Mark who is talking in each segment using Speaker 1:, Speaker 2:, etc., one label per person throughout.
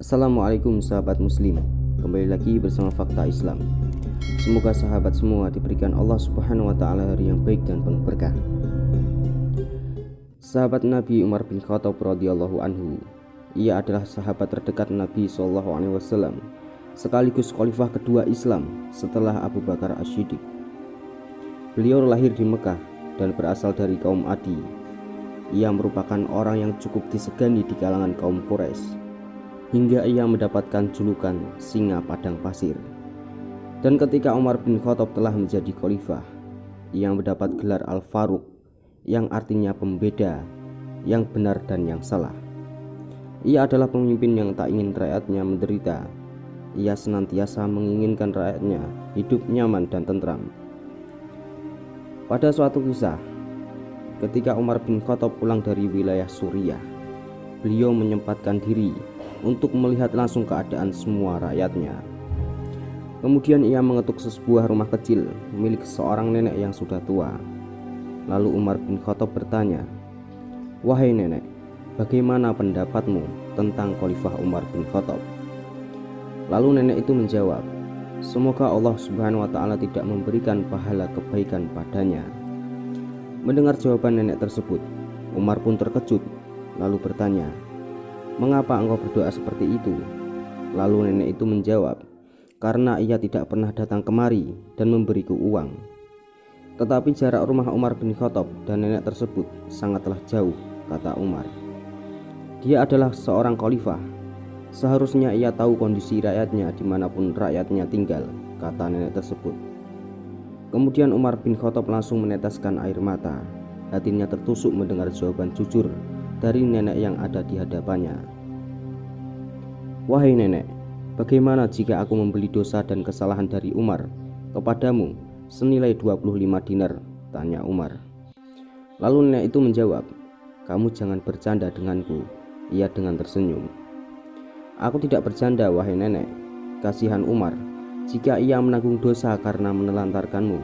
Speaker 1: Assalamualaikum sahabat muslim. Kembali lagi bersama Fakta Islam. Semoga sahabat semua diberikan Allah Subhanahu wa taala hari yang baik dan penuh berkah. Sahabat Nabi Umar bin Khattab radhiyallahu anhu. Ia adalah sahabat terdekat Nabi sallallahu alaihi wasallam, sekaligus khalifah kedua Islam setelah Abu Bakar As-Siddiq. Beliau lahir di Mekah dan berasal dari kaum Adi. Ia merupakan orang yang cukup disegani di kalangan kaum Quraisy, hingga ia mendapatkan julukan singa padang pasir. Dan ketika Umar bin Khattab telah menjadi khalifah, ia mendapat gelar Al-Faruq, yang artinya pembeda, yang benar dan yang salah. Ia adalah pemimpin yang tak ingin rakyatnya menderita. Ia senantiasa menginginkan rakyatnya hidup nyaman dan tentram. Pada suatu kisah, ketika Umar bin Khattab pulang dari wilayah Suriah, beliau menyempatkan diri untuk melihat langsung keadaan semua rakyatnya. Kemudian ia mengetuk sebuah rumah kecil milik seorang nenek yang sudah tua. Lalu Umar bin Khattab bertanya, "Wahai nenek, bagaimana pendapatmu tentang Khalifah Umar bin Khattab?" Lalu nenek itu menjawab, "Semoga Allah Subhanahu wa taala tidak memberikan pahala kebaikan padanya." Mendengar jawaban nenek tersebut, Umar pun terkejut, lalu bertanya, "Mengapa engkau berdoa seperti itu?" Lalu nenek itu menjawab, "Karena ia tidak pernah datang kemari dan memberiku uang." Tetapi jarak rumah Umar bin Khattab dan nenek tersebut sangatlah jauh, kata Umar. Dia adalah seorang khalifah. Seharusnya ia tahu kondisi rakyatnya dimanapun rakyatnya tinggal, kata nenek tersebut. Kemudian Umar bin Khattab langsung meneteskan air mata. Hatinya tertusuk mendengar jawaban jujur dari nenek yang ada di hadapannya. "Wahai nenek, bagaimana jika aku membeli dosa dan kesalahan dari Umar kepadamu senilai 25 dinar?" tanya Umar. Lalu nenek itu menjawab, "Kamu jangan bercanda denganku." Ia dengan tersenyum. "Aku tidak bercanda, wahai nenek. Kasihan Umar jika ia menanggung dosa karena menelantarkanmu,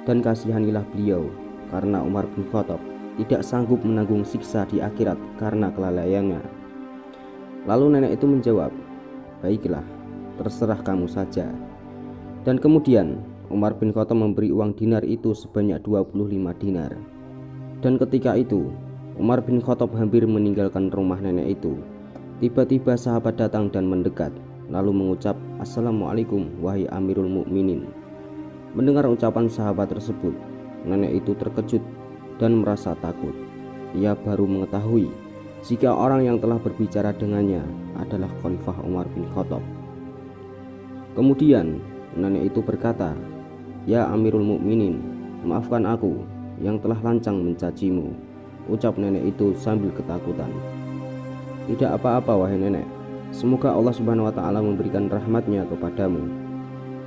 Speaker 1: dan kasihanilah beliau karena Umar bin Khattab tidak sanggup menanggung siksa di akhirat karena kelalaiannya." Lalu nenek itu menjawab, "Baiklah, terserah kamu saja." Dan kemudian Umar bin Khattab memberi uang dinar itu sebanyak 25 dinar. Dan ketika itu Umar bin Khattab hampir meninggalkan rumah nenek itu. Tiba-tiba sahabat datang dan mendekat, lalu mengucap, "Assalamualaikum wahai Amirul Mukminin." Mendengar ucapan sahabat tersebut, nenek itu terkejut dan merasa takut. Ia baru mengetahui jika orang yang telah berbicara dengannya adalah Khalifah Umar bin Khattab. Kemudian nenek itu berkata, "Ya Amirul Mukminin, maafkan aku yang telah lancang mencacimu," ucap nenek itu sambil ketakutan. "Tidak apa-apa wahai nenek, semoga Allah Subhanahu wa taala memberikan rahmatnya kepadamu.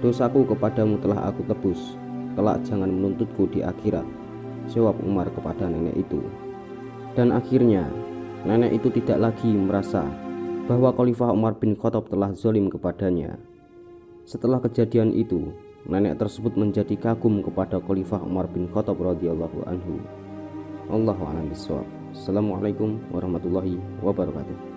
Speaker 1: Dosaku kepadamu telah aku tebus, kelak jangan menuntutku di akhirat," jawab Umar kepada nenek itu. Dan akhirnya nenek itu tidak lagi merasa bahwa Khalifah Umar bin Khattab telah zalim kepadanya. Setelah kejadian itu, nenek tersebut menjadi kagum kepada Khalifah Umar bin Khattab radhiyallahu anhu. Allahu a'lam bishawab. Assalamualaikum warahmatullahi wabarakatuh.